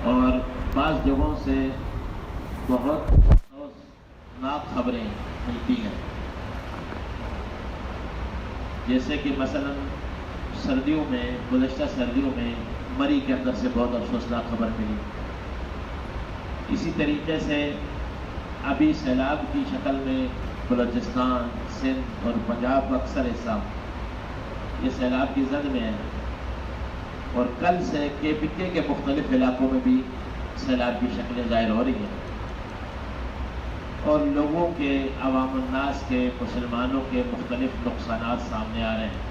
اور بعض جگہوں سے بہت افسوسناک خبریں ملتی ہیں، جیسے کہ مثلا سردیوں میں، گزشتہ سردیوں میں مری کے اندر سے بہت افسوسناک خبر ملی۔ اسی طریقے سے ابھی سیلاب کی شکل میں بلوچستان، سندھ اور پنجاب کا اکثر حصہ یہ سیلاب کی زد میں ہے، اور کل سے KPK کے مختلف علاقوں میں بھی سیلاب کی شکلیں ظاہر ہو رہی ہیں، اور لوگوں کے، عوام الناس کے، مسلمانوں کے مختلف نقصانات سامنے آ رہے ہیں،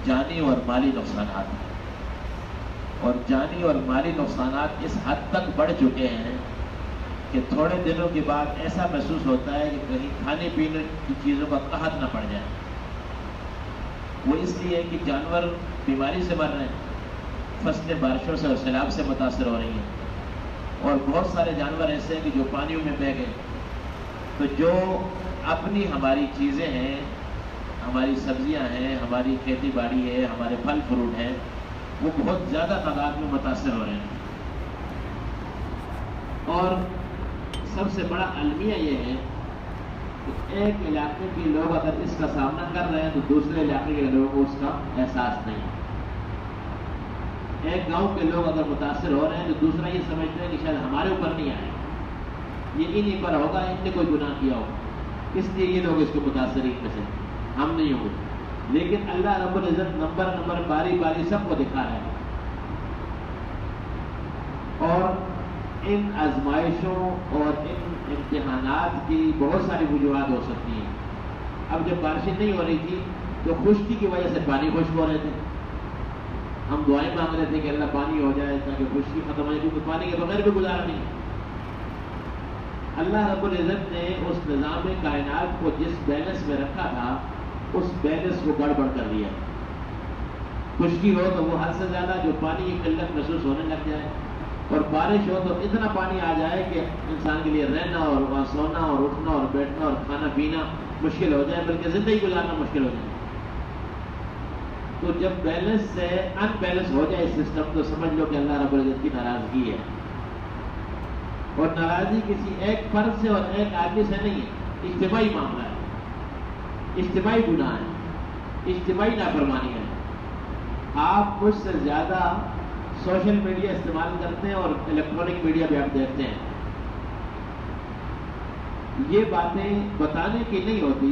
جانی اور مالی نقصانات، اور جانی اور مالی نقصانات اس حد تک بڑھ چکے ہیں کہ تھوڑے دنوں کے بعد ایسا محسوس ہوتا ہے کہ کہیں کھانے پینے کی چیزوں کا قحط نہ پڑ جائے۔ وہ اس لیے کہ جانور بیماری سے مر رہے ہیں، فصلیں بارشوں سے اور سیلاب سے متاثر ہو رہی ہیں، اور بہت سارے جانور ایسے ہیں کہ جو پانیوں میں بہہ گئے۔ تو جو اپنی ہماری چیزیں ہیں، ہماری سبزیاں ہیں، ہماری کھیتی باڑی ہے، ہمارے پھل فروٹ ہیں، وہ بہت زیادہ تعداد میں متاثر ہو رہے ہیں۔ اور سب سے بڑا المیہ یہ ہے کہ ایک علاقے کے لوگ اگر اس کا سامنا کر رہے ہیں تو دوسرے علاقے کے لوگوں کو اس کا احساس نہیں ہے۔ ایک گاؤں کے لوگ اگر متاثر ہو رہے ہیں تو دوسرا یہ سمجھتے ہیں کہ شاید ہمارے اوپر نہیں آئے، یہ انہیں پر ہوگا، ان نے کوئی گناہ کیا ہوگا، اس لیے یہ لوگ اس کو متاثرین میں سے، ہم نہیں ہوں گے۔ لیکن اللہ رب العزت نمبر باری باری سب کو دکھا رہے ہیں، اور ان آزمائشوں اور ان امتحانات کی بہت ساری وجوہات ہو سکتی ہیں۔ اب جب بارشیں نہیں ہو رہی تھی تو خشکی کی وجہ سے پانی خشک ہو رہے تھے، ہم دعائیں مانگ رہے تھے کہ اللہ پانی ہو جائے تاکہ خشکی ختم ہو جائے، کیونکہ پانی کے بغیر بھی گزارا نہیں۔ اللہ رب العزت نے اس نظام کائنات کو جس بیلنس میں رکھا تھا اس بیلنس کو گڑبڑ کر دیا۔ خشکی ہو تو وہ حد سے زیادہ جو پانی کی قلت محسوس ہونے لگ جائے، اور بارش ہو تو اتنا پانی آ جائے کہ انسان کے لیے رہنا اور وہاں سونا اور اٹھنا اور بیٹھنا اور کھانا پینا مشکل ہو جائے، بلکہ زندگی گزارنا مشکل ہو جائے۔ تو جب بیلنس سے ان بیلنس ہو جائے سسٹم تو سمجھ لو کہ اللہ رب العزت کی ناراضگی ہے، اور ناراضی کسی ایک فرد سے اور ایک آدمی سے نہیں ہے، اجتماعی معاملہ ہے، اجتماعی گناہ ہے، اجتماعی نافرمانی ہے۔ آپ مجھ سے زیادہ سوشل میڈیا استعمال کرتے ہیں اور الیکٹرانک میڈیا بھی آپ دیکھتے ہیں، یہ باتیں بتانے کی نہیں ہوتی،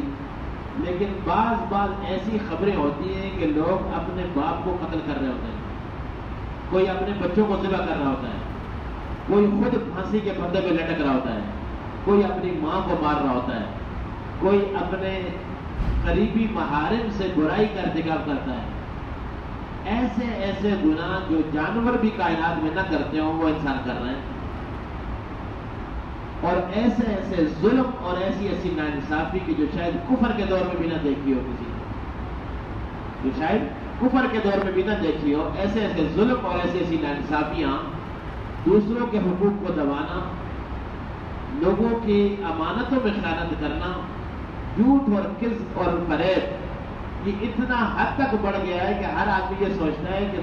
لیکن بعض ایسی خبریں ہوتی ہیں کہ لوگ اپنے باپ کو قتل کر رہے ہوتے ہیں، کوئی اپنے بچوں کو ذبح کر رہا ہوتا ہے، کوئی خود پھانسی کے پردے پہ لٹک رہا ہوتا ہے، کوئی اپنی ماں کو مار رہا ہوتا ہے، کوئی اپنے قریبی محارم سے برائی کا ارتکاب کرتا ہے۔ ایسے گناہ جو جانور بھی کائنات میں نہ کرتے ہوں وہ انسان کر رہے ہیں، اور ایسے ظلم اور ایسی ناانصافی کی جو شاید کفر کے دور میں بھی نہ دیکھی ہو کسی نے، جو شاید کفر کے دور میں بھی نہ دیکھی ہو، ایسے ظلم اور ایسی ناانصافیاں، دوسروں کے حقوق کو دبانا، لوگوں کی امانتوں میں خیانت کرنا، جھوٹ اور کذب اور فریب، یہ اتنا حد تک بڑھ گیا ہے کہ ہر آدمی یہ سوچتا ہے کہ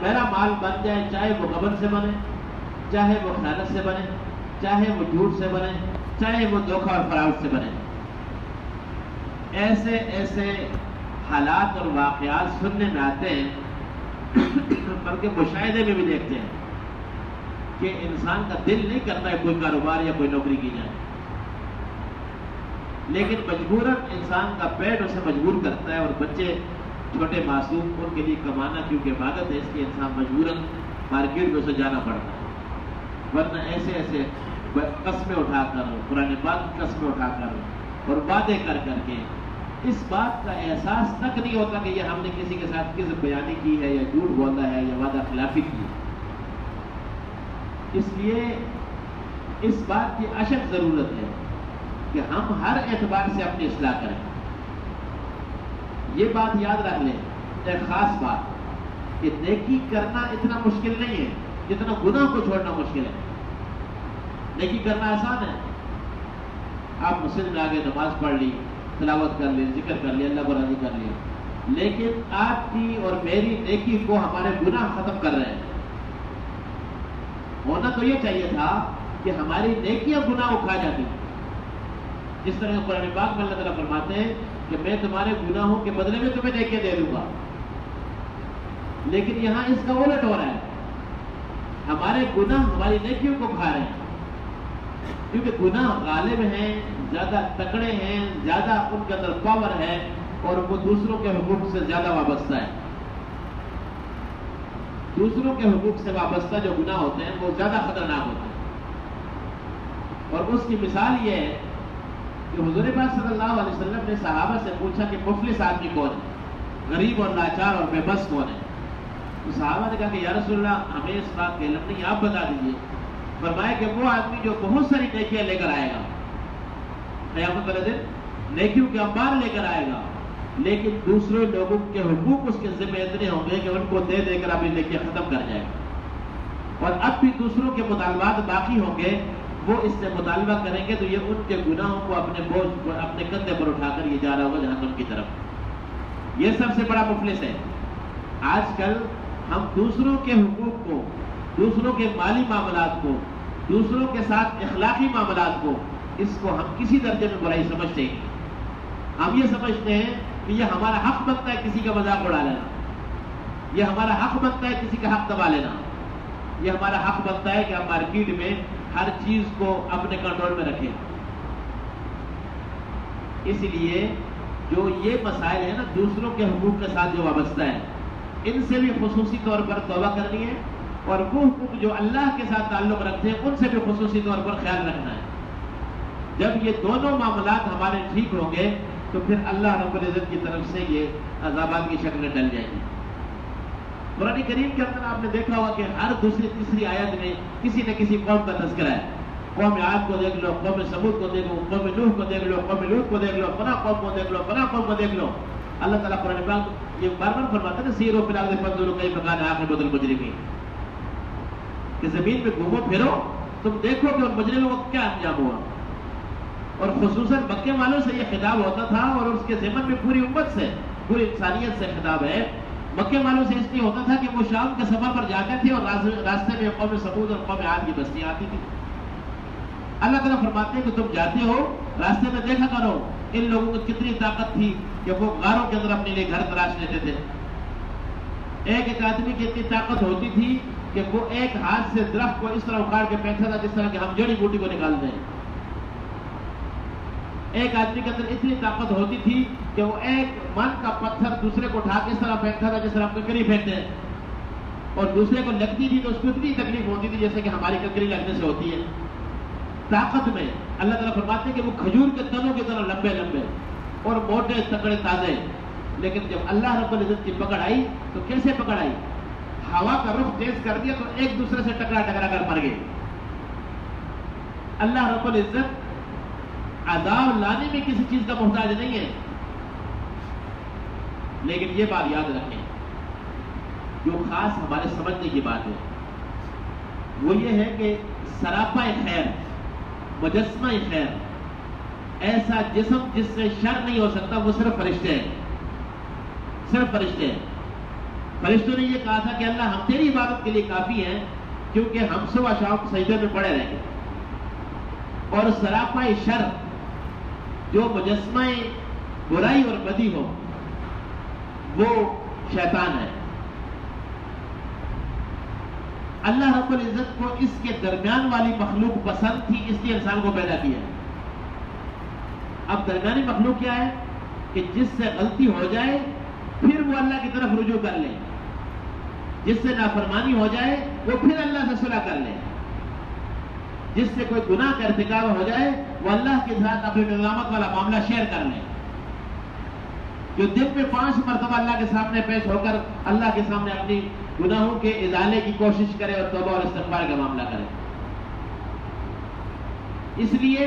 میرا مال بن جائے، چاہے وہ غبن سے بنے، چاہے وہ خیانت سے بنے، چاہے وہ جھوٹ سے بنے، چاہے وہ دھوکہ اور فراڈ سے بنے۔ ایسے حالات اور واقعات سننے میں آتے ہیں، بلکہ مشاہدے میں بھی دیکھتے ہیں کہ انسان کا دل نہیں کرتا ہے کوئی کاروبار یا کوئی نوکری کی جائے، لیکن مجبوراً انسان کا پیٹ اسے مجبور کرتا ہے، اور بچے چھوٹے معصوم ان کے لیے کمانا کیونکہ عبادت ہے، اس لیے انسان مجبوراً مارکیٹ میں اسے جانا پڑتا ہے، ورنہ ایسے قسمیں اٹھا کر، قرآن پاک کی قسمیں اٹھا کر اور وعدے کر کے اس بات کا احساس تک نہیں ہوتا کہ یہ ہم نے کسی کے ساتھ کذب بیانی کی ہے یا جھوٹ بولا ہے یا وعدہ خلافی کی ہے۔ اس لیے اس بات کی اشد ضرورت ہے کہ ہم ہر اعتبار سے اپنی اصلاح کریں۔ یہ بات یاد رکھ لیں، ایک خاص بات، کہ نیکی کرنا اتنا مشکل نہیں ہے جتنا گناہ کو چھوڑنا مشکل ہے۔ نیکی کرنا آسان ہے، آپ مسجد میں آگے نماز پڑھ لی، تلاوت کر لی، ذکر کر لیا، اللہ کو راضی کر لیا، لیکن آپ کی اور میری نیکی کو ہمارے گناہ ختم کر رہے ہیں۔ ہونا تو یہ چاہیے تھا کہ ہماری نیکیاں گناہ اٹھا جاتی ہیں. جس طرح قرآن پاک میں اللہ تعالیٰ فرماتے ہیں کہ میں تمہارے گناہوں کے بدلے میں تمہیں نیکیاں دے دوں گا. لیکن یہاں اس کا الٹ ہو رہا ہے. ہمارے گناہ ہماری نیکیوں کو کھا رہے ہیں، کیونکہ گناہ غالب ہیں، زیادہ تکڑے ہیں، زیادہ ان کے اندر پاور ہے، اور وہ دوسروں کے حقوق سے زیادہ وابستہ ہے. دوسروں کے حقوق سے وابستہ جو گناہ ہوتے ہیں وہ زیادہ خطرناک ہوتے ہیں. اور اس کی مثال یہ ہے کہ حضور پاک صلی اللہ علیہ وسلم نے صحابہ سے پوچھا کہ مفلس آدمی کون ہے، غریب اور لاچار اور بے بس کون ہے. تو صحابہ نے کہا کہ یا رسول اللہ ہمیں اس بات کا علم نہیں، آپ بتا دیجیے. فرمایا کہ وہ آدمی جو بہت ساری نیکیاں لے کر آئے گا، قیامت والے دن نیکیوں کے انبار لے کر آئے گا، لیکن دوسرے لوگوں کے حقوق اس کے ذمہ اتنے ہوں گے کہ ان کو دے دے کر اپنی نیکیاں ختم کر جائے گا. اور اب بھی دوسروں کے مطالبات باقی ہوں گے، وہ اس سے مطالبہ کریں گے تو یہ ان کے گناہوں کو اپنے بوجھ پر، اپنے کندھے پر اٹھا کر یہ جا رہا ہوگا جہنم کی طرف. یہ سب سے بڑا مفلس ہے. آج کل ہم دوسروں کے حقوق کو، دوسروں کے مالی معاملات کو، دوسروں کے ساتھ اخلاقی معاملات کو، اس کو ہم کسی درجے میں برائی سمجھتے ہیں. ہم یہ سمجھتے ہیں کہ یہ ہمارا حق بنتا ہے کسی کا مذاق اڑا لینا، یہ ہمارا حق بنتا ہے کسی کا حق دبا لینا، یہ ہمارا حق بنتا ہے کہ ہم مارکیٹ میں ہر چیز کو اپنے کنٹرول میں رکھیں. اس لیے جو یہ مسائل ہیں نا دوسروں کے حقوق کے ساتھ جو وابستہ ہیں، ان سے بھی خصوصی طور پر توبہ کرنی ہے، اور وہ حقوق جو اللہ کے ساتھ تعلق رکھتے ہیں ان سے بھی خصوصی طور پر خیال رکھنا ہے. جب یہ دونوں معاملات ہمارے ٹھیک ہوں گے تو پھر اللہ رب العزت کی طرف سے یہ عذابات کی شکلیں ڈل جائیں گی. قرآن کریم کے اندر آپ نے دیکھا ہوگا کہ ہر دوسری تیسری آیت میں کسی نہ کسی قوم کا تذکرہ ہے. قوم عاد کو دیکھ لو، قوم ثمود کو دیکھ لو، قوم نوح کو دیکھ لو، قوم لوط کو دیکھ لو، فلاں قوم کو دیکھ لو، فلاں قوم کو دیکھ لو. اللہ تعالیٰ قرآن پاک یہ بار بار فرماتا ہے نا سیرو فی الارض فانظروا کیف کان عاقبۃ المجرمین، کہ زمین پہ گھومو پھرو تم دیکھو کہ ان مجرموں کو کیا انجام ہوا. اور خصوصاً مکے والوں سے یہ خطاب ہوتا تھا، اور اس کے ضمن میں پوری امت سے، پوری انسانیت سے خطاب ہے. مکے والوں سے اس لیے ہوتا تھا کہ وہ شام کے سفر پر جاتے تھے اور راستے میں قوم ثمود اور قوم عاد کی بستیاں آتی تھی. اللہ تعالیٰ فرماتے ہیں کہ تم جاتے ہو راستے میں دیکھا کرو ان لوگوں کو کتنی طاقت تھی کہ وہ غاروں کے اندر اپنے لیے گھر تلاش لیتے تھے. ایک ایک آدمی کی اتنی طاقت ہوتی تھی کہ وہ ایک ہاتھ سے درخت کو اس طرح اکھاڑ کے پھینکتا تھا جس طرح کہ ہم جڑی بوٹی کو نکال دیں. ایک آدمی کے اندر اتنی طاقت ہوتی تھی کہ وہ ایک من کا پتھر دوسرے کو اٹھا کے اس طرح پھینکتا تھا جس طرح ہم کنکری پھینکتے ہیں، اور دوسرے کو لگتی تھی تو اس کو اتنی تکلیف ہوتی تھی جیسے کہ ہماری کنکری لگنے سے ہوتی ہے. طاقت میں اللہ تعالیٰ فرماتے ہیں کہ وہ کھجور کے تنوں کی طرح لمبے لمبے اور موٹے تکڑے تازے. لیکن جب اللہ رب العزت کی پکڑ آئی تو کیسے پکڑ آئی؟ ہوا کا رخ تیز کر دیا تو ایک دوسرے سے ٹکرا ٹکرا کر مر گئے. اللہ رب العزت عذاب لانے میں کسی چیز کا محتاج نہیں ہے. لیکن یہ بات یاد رکھیں جو خاص ہمارے سمجھنے کی بات ہے وہ یہ ہے کہ سراپا خیر، مجسمہ خیر، ایسا جسم جس سے شر نہیں ہو سکتا وہ صرف فرشتے ہیں. صرف فرشتے ہیں. فرشتوں نے یہ کہا تھا کہ اللہ ہم تیری عبادت کے لیے کافی ہیں کیونکہ ہم صبح شام سجدے میں پڑے رہیں گے. اور سراپا شر جو مجسمہ برائی اور بدی ہو وہ شیطان ہے. اللہ رب العزت کو اس کے درمیان والی مخلوق پسند تھی، اس لیے انسان کو پیدا کیا ہے. اب درمیانی مخلوق کیا ہے کہ جس سے غلطی ہو جائے پھر وہ اللہ کی طرف رجوع کر لے، جس سے نافرمانی ہو جائے وہ پھر اللہ سے صلح کر لے، جس سے کوئی گناہ کا ارتکاب ہو جائے وہ اللہ کے ساتھ اپنی ندامت والا معاملہ شیئر کر لے. جو دن میں 5 مرتبہ اللہ کے سامنے پیش ہو کر اللہ کے سامنے اپنی گناہوں کے ازالے کی کوشش کرے اور توبہ اور استغفار کا معاملہ کرے. اس لیے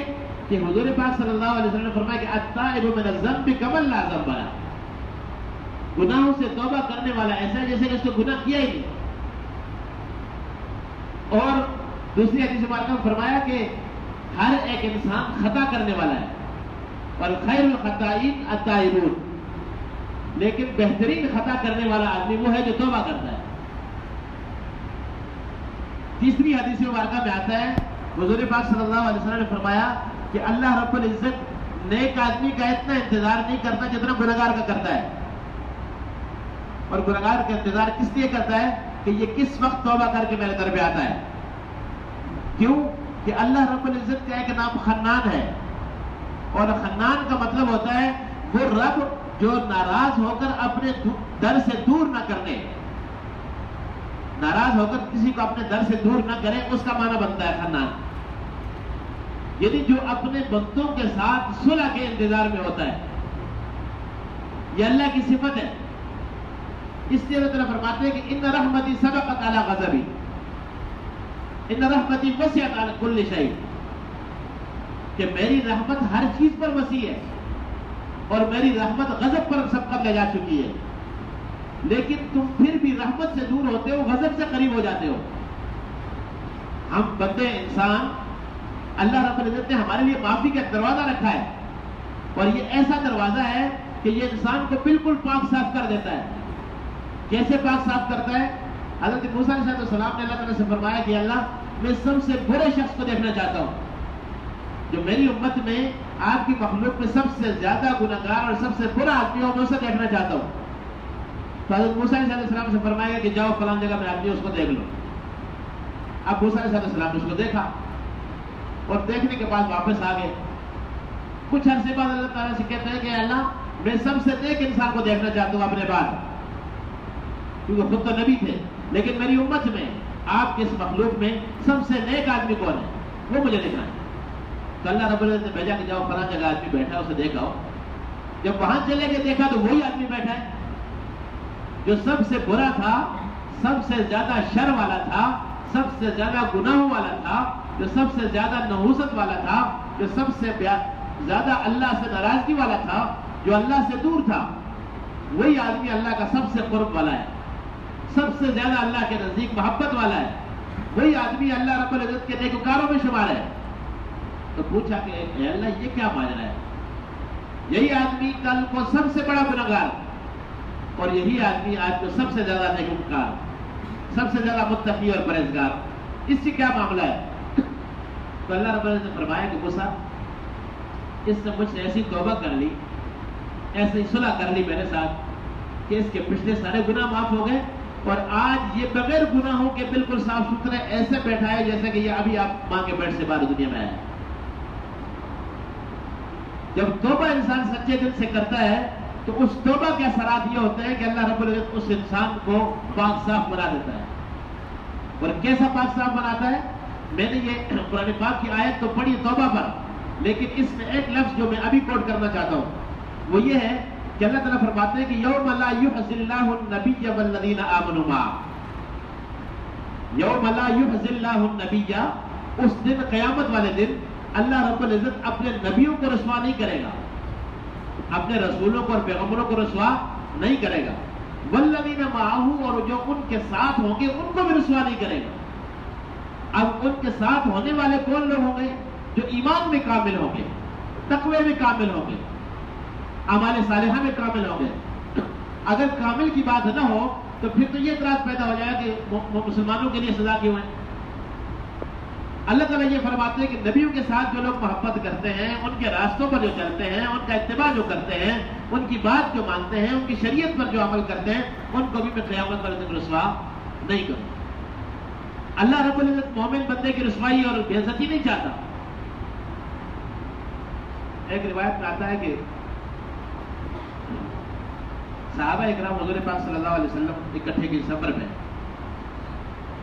کہ حضور پاک صلی اللہ علیہ وسلم نے فرمایا کہ التائب من الذنب کمن لا ذنب له، گناہوں سے توبہ کرنے والا ایسا ہے جیسے کہ اس نے گناہ کیا ہی نہیں. اور دوسری حدیث مبارکہ میں فرمایا کہ ہر ایک انسان خطا کرنے والا ہے، اور خیر الخطائین التائبون، لیکن بہترین خطا کرنے والا آدمی وہ ہے جو توبہ کرتا ہے. تیسری حدیث مبارکہ میں آتا ہے حضور پاک صلی اللہ علیہ وسلم نے فرمایا کہ اللہ رب العزت نیک آدمی کا اتنا انتظار نہیں کرتا جتنا گنہگار کا کرتا ہے. اور گنہگار کا انتظار کس لیے کرتا ہے کہ یہ کس وقت توبہ کر کے میرے در پہ آتا ہے. کیوں کہ اللہ رب العزت کا ایک نام خنان ہے, اور خنان کا مطلب ہوتا ہے وہ رب جو ناراض ہو کر اپنے در سے دور نہ کرنے, ناراض ہو کر کسی کو اپنے در سے دور نہ کرے, اس کا معنی بنتا ہے خنان. یعنی جو اپنے بندوں کے ساتھ صلح کے انتظار میں ہوتا ہے, یہ اللہ کی صفت ہے. اس لیے اللہ تعالیٰ فرماتے ہیں کہ ان رحمتی سبقت علی غضبی, ان رحمتی وسعت علی کل شیء, کہ میری رحمت ہر چیز پر وسیع ہے اور میری رحمت غضب پر سبقت لے جا چکی ہے. لیکن تم پھر بھی رحمت سے دور ہوتے ہو, غضب سے قریب ہو جاتے ہو. ہم بندے انسان, اللہ رب العزت نے ہمارے لیے معافی کا دروازہ رکھا ہے, اور یہ ایسا دروازہ ہے کہ یہ انسان کو بالکل پاک صاف کر دیتا ہے. کیسے پاک صاف کرتا ہے؟ حضرت موسیٰ علیہ السلام نے اللہ تعالیٰ سے فرمایا کہ اللہ میں سب سے برے شخص کو دیکھنا چاہتا ہوں, جو میری امت میں آپ کی مخلوق میں سب سے زیادہ گنہگار اور سب سے برا آدمی ہو, میں اسے دیکھنا چاہتا ہوں. تو حضرت موسیٰ علیہ السلام سے فرمایا کہ جاؤ فلاں جگہ میں آدمی اس کو دیکھ لو. اب موسیٰ علیہ السلام نے اس کو دیکھا اور دیکھنے کے بعد واپس آ گئے. کچھ عرصے بعد اللہ تعالیٰ سے کہتے ہیں کہ اللہ میں سب سے نیک انسان کو دیکھنا چاہتا ہوں اپنے بعد, کیونکہ خود تو نبی تھے, لیکن میری امت میں آپ کے اس مخلوق میں سب سے نیک آدمی کون ہے, وہ مجھے دیکھنا ہے. تو اللہ رب العزت نے بھیجا کہ جاؤ فلاں جگہ آدمی بیٹھا ہے, اسے دیکھاؤ. جب وہاں چلے گئے دیکھا تو وہی آدمی بیٹھا ہے جو سب سے برا تھا, سب سے زیادہ شر والا تھا, سب سے زیادہ گناہوں والا تھا, جو سب سے زیادہ نحوست والا تھا, جو سب سے زیادہ اللہ سے ناراضگی والا تھا, جو اللہ سے دور تھا. وہی آدمی اللہ کا سب سے قرب والا ہے, سب سے زیادہ اللہ کے نزدیک محبت والا ہے. وہی آدمی اللہ رب العزت کے نیکوکاروں میں شمار ہے. تو پوچھا کہ اے اللہ یہ کیا ماجرا ہے؟ یہی آدمی کل کو سب سے بڑا گنہگار, اور یہی آدمی آج کو سب سے زیادہ نیکوکار, سب سے زیادہ متقی اور پرہیزگار, اس سے کیا معاملہ ہے؟ تو اللہ رب العزت نے فرمایا کہ موسیٰ اس نے مجھ سے ایسی توبہ کر لی, ایسی صلح کر لی میرے ساتھ کہ اس کے پچھلے سارے گناہ معاف ہو گئے, اور آج یہ بغیر گناہوں کے بالکل صاف ستھرے ایسے بیٹھا ہے جیسے کہ یہ ابھی آپ ماں کے پیٹ سے باہر دنیا میں آیا ہے. جب توبہ انسان سچے دل سے کرتا ہے تو اس توبہ کے اثرات یہ ہوتے ہیں کہ اللہ رب العزت اس انسان کو پاک صاف بنا دیتا ہے. اور کیسا پاک صاف بناتا ہے؟ میں نے یہ قرآن پاک کی آیت تو پڑھی توبہ پر, لیکن اس میں ایک لفظ جو میں ابھی کوٹ کرنا چاہتا ہوں وہ یہ ہے کہ اللہ تعالیٰ فرماتے ہیں کہ یوم لا یحزی اللہ النبی والذین آمنوا معہ, یوم لا یحزی اللہ النبی, اس دن قیامت والے دن اللہ رب العزت اپنے نبیوں کو رسوا نہیں کرے گا, اپنے رسولوں کو اور پیغمبروں کو رسوا نہیں کرے گا. والذین معہ, اور جو ان کے ساتھ ہوں گے ان کو بھی رسوا نہیں کرے گا. اب ان کے ساتھ ہونے والے کون لوگ ہوں گے؟ جو ایمان میں کامل ہوں گے, تقوی میں کامل ہوں گے, اعمال صالحہ میں کامل ہوں گے. اگر کامل کی بات نہ ہو تو پھر تو یہ اعتراض پیدا ہو جائے کہ مسلمانوں کے لیے سزا کیوں ہے. اللہ تعالیٰ یہ فرماتے ہیں کہ نبیوں کے ساتھ جو لوگ محبت کرتے ہیں, ان کے راستوں پر جو چلتے ہیں, ان کا اتباع جو کرتے ہیں, ان کی بات جو مانتے ہیں, ان کی شریعت پر جو عمل کرتے ہیں, ان کو بھی میں قیامت والے دن رسوا نہیں کروں. اللہ رب العزت مومن بندے کی رسوائی اور بے عزتی نہیں چاہتا. ایک روایت میں آتا ہے کہ صحابہ اکرام حضور پاک صلی اللہ علیہ وسلم اکٹھے کے سفر میں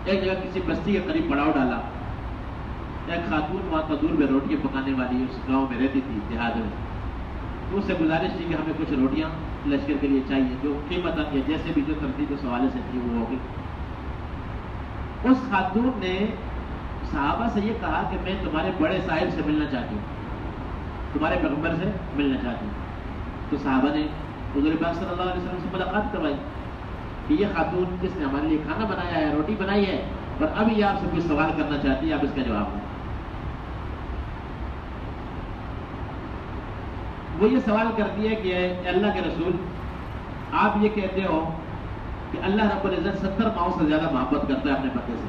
ایک جگہ کسی بستی کے قریب پڑاؤ ڈالا. ایک خاتون وہاں تندور میں روٹیاں پکانے والی اس گاؤں میں رہتی تھی, دیہات میں. تو اس سے گزارش تھی کہ ہمیں کچھ روٹیاں لشکر کے لیے چاہیے, جو قیمت ہے جیسے بھی جو ترتیب اس حوالے سے تھی وہ ہوگی. اس خاتون نے صحابہ سے یہ کہا کہ میں تمہارے بڑے صاحب سے ملنا چاہتی ہوں, تمہارے پیغمبر سے ملنا چاہتی ہوں. تو صحابہ نے حضور پاک صلی اللہ علیہ وسلم سے ملاقات کروائی کہ یہ خاتون جس نے ہمارے لیے کھانا بنایا ہے, روٹی بنائی ہے, اور اب یہ آپ سے کچھ سوال کرنا چاہتی ہے, آپ اس کا جواب دیں. وہ یہ سوال کرتی ہے کہ اے اللہ کے رسول, آپ یہ کہتے ہو کہ اللہ رب العزت 70 ماؤں سے زیادہ محبت کرتا ہے اپنے بندے سے,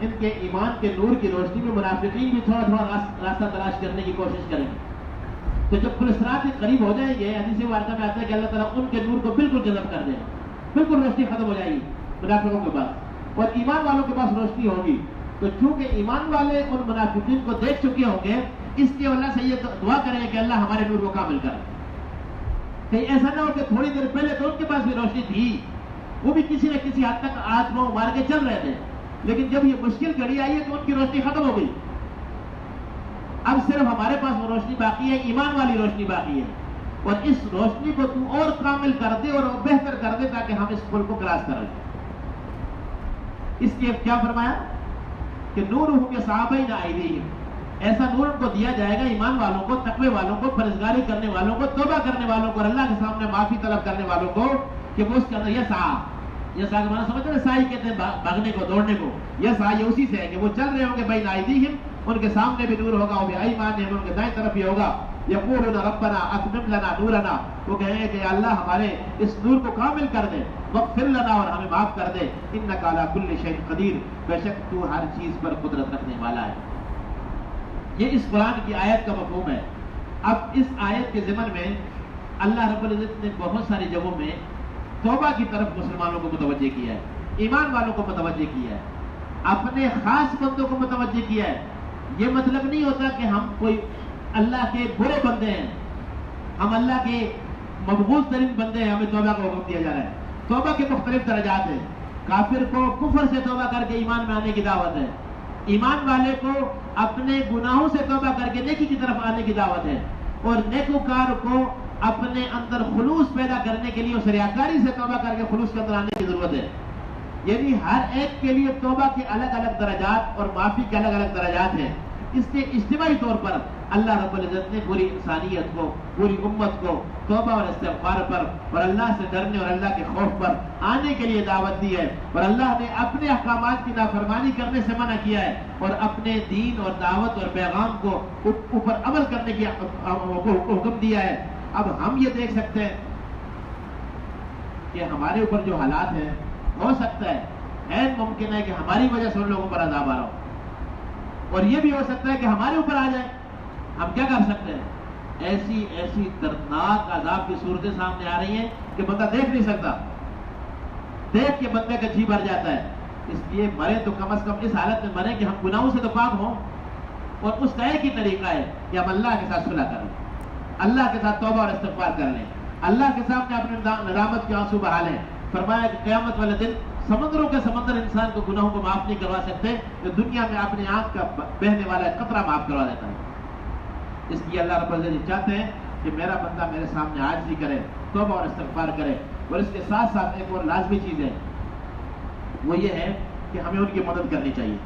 ان کے ایمان کے نور کی روشنی میں منافقین بھی تھوڑا تھوڑا راستہ تلاش کرنے کی کوشش کریں گے. تو جب پل صراط کے قریب ہو جائیں گے، حدیث مبارکہ میں آتا ہے کہ اللہ تعالیٰ ان کے نور کو بالکل جذب کر دے گا، بالکل روشنی ختم ہو جائے گی منافقوں کے پاس، اور ایمان والوں کے پاس روشنی ہوگی. تو چونکہ ایمان والے ان منافقین کو دیکھ چکے ہوں گے، اس لیے اللہ سے یہ دعا کریں گے کہ اللہ ہمارے نور کو کامل کرے. کہیں ایسا نہ ہو کہ تھوڑی دیر پہلے تو ان کے پاس بھی روشنی تھی، وہ بھی کسی نہ کسی حد تک آنکھ منہ مار کے چل رہے تھے، لیکن جب یہ مشکل گھڑی آئی ہے تو ان کی روشنی ختم ہو گئی. اب صرف ہمارے پاس وہ روشنی باقی ہے، ایمان والی روشنی باقی ہے، اور اس روشنی کو تو اور کامل کر دے اور بہتر کر دے تاکہ ہم اس پل کو کراس کر لیں. اس لیے کیا فرمایا کہ نورہم یسعی بین ایدیہم، ایسا نور ان کو دیا جائے گا ایمان والوں کو، تقوی والوں کو، پرہیزگاری کرنے والوں کو، توبہ کرنے والوں کو، اور اللہ کے سامنے معافی طلب کرنے والوں کو، کہ وہ اس کے اندر یسعی کا معنی سمجھتے ہیں، سعی کہتے ہیں بھاگنے کو، دوڑنے کو. یسعی اسی سے ہے کہ وہ چل رہے ہوں گے بین ایدیہم، ان کے سامنے بھی نور ہوگا، وبایمانہم، ان کے دائیں طرف بھی ہوگا. یقولون ربنا اتمم لنا نورنا، وہ کہیں گے کہ اللہ ہمارے اس نور کو کامل کر دے، واغفر لنا، اور ہمیں معاف کر دے، انک علی کل شیء قدیر، بے شک تو ہر چیز پر قدرت رکھنے والا ہے. یہ اس قرآن کی آیت کا مفہوم ہے. اب اس آیت کے ضمن میں اللہ رب العزت نے بہت ساری جگہوں میں توبہ کی طرف مسلمانوں کو متوجہ کیا ہے، ایمان والوں کو متوجہ کیا ہے، اپنے خاص بندوں کو متوجہ کیا ہے. یہ مطلب نہیں ہوتا کہ ہم کوئی اللہ کے برے بندے ہیں، ہم اللہ کے مبغوض ترین بندے ہیں، ہمیں توبہ کا حکم دیا جا رہا ہے. توبہ کے مختلف درجات ہیں. کافر کو کفر سے توبہ کر کے ایمان میں آنے کی دعوت ہے، ایمان والے کو اپنے گناہوں سے توبہ کر کے نیکی کی طرف آنے کی دعوت ہے، اور نیکوکار کو اپنے اندر خلوص پیدا کرنے کے لیے اس ریاکاری سے توبہ کر کے خلوص کے اندر آنے کی ضرورت ہے. یعنی ہر ایک کے لیے توبہ کے الگ الگ درجات اور معافی کے الگ الگ درجات ہیں. اس سے اجتماعی طور پر اللہ رب العزت نے پوری انسانیت کو، پوری امت کو توبہ اور استغفار پر اور اللہ سے ڈرنے اور اللہ کے خوف پر آنے کے لیے دعوت دی ہے، اور اللہ نے اپنے احکامات کی نافرمانی کرنے سے منع کیا ہے، اور اپنے دین اور دعوت اور پیغام کو اوپر عمل کرنے کی حکم دیا ہے. اب ہم یہ دیکھ سکتے ہیں کہ ہمارے اوپر جو حالات ہیں، ہو سکتا ہے ممکن ہے کہ ہماری وجہ سے ان لوگوں پر عذاب آ رہا ہو، اور یہ بھی ہو سکتا ہے کہ ہمارے اوپر آ جائے. ہم کیا کر سکتے ہیں؟ ایسی ایسی دردناک عذاب کی صورتیں سامنے آ رہی ہیں کہ بندہ دیکھ نہیں سکتا، دیکھ کے بندے کا جی بھر جاتا ہے. اس لیے مرے تو کم از کم اس حالت میں مرے کہ ہم گناہوں سے تو پاک ہوں، اور اس کا ایک ہی طریقہ ہے کہ ہم اللہ کے ساتھ صلح کر لیں، اللہ کے ساتھ توبہ اور استغفار کر لیں، اللہ کے سامنے اپنے ندامت کے آنسو بہا لیں. فرمایا کہ قیامت والے دن سمندروں کے سمندر انسان کو گناہوں کو معاف نہیں کروا سکتے، جو دنیا میں اپنی آنکھ کا بہنے والا قطرہ معاف کروا دیتا ہے. اس لیے اللہ رب العزت چاہتے ہیں کہ میرا بندہ میرے سامنے عاجزی کرے، توبہ اور استغفار کرے. اور اس کے ساتھ ساتھ ایک اور لازمی چیز ہے، وہ یہ ہے کہ ہمیں ان کی مدد کرنی چاہیے.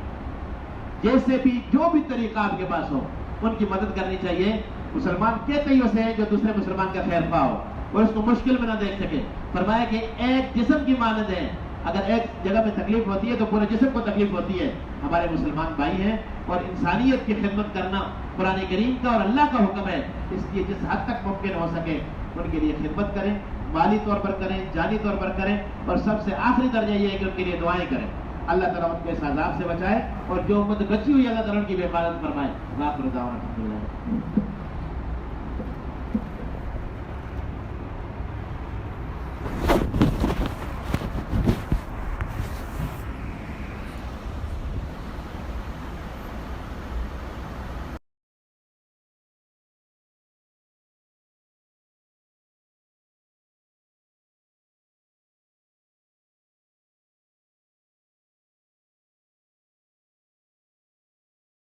جیسے بھی جو بھی طریقہ آپ کے پاس ہو، ان کی مدد کرنی چاہیے. مسلمان کہتے ہی اسے جو دوسرے مسلمان کا خیر خواہ ہو اور اس کو مشکل میں نہ دیکھ سکے. فرمایا کہ ایک جسم کی مانند ہے، اگر ایک جگہ میں تکلیف ہوتی ہے تو پورے جسم کو تکلیف ہوتی ہے. ہمارے مسلمان بھائی ہیں، اور انسانیت کی خدمت کرنا قرآن کریم کا اور اللہ کا حکم ہے. اس لیے جس حد تک ممکن ہو سکے ان کے لیے خدمت کریں، مالی طور پر کریں، جانی طور پر کریں، اور سب سے آخری درجہ یہ ہے کہ ان کے لیے دعائیں کریں. اللہ تعالیٰ ان کو اس عذاب سے بچائے، اور جو امت بچی ہوئی اللہ تعالیٰ ان کی حفاظت فرمائے.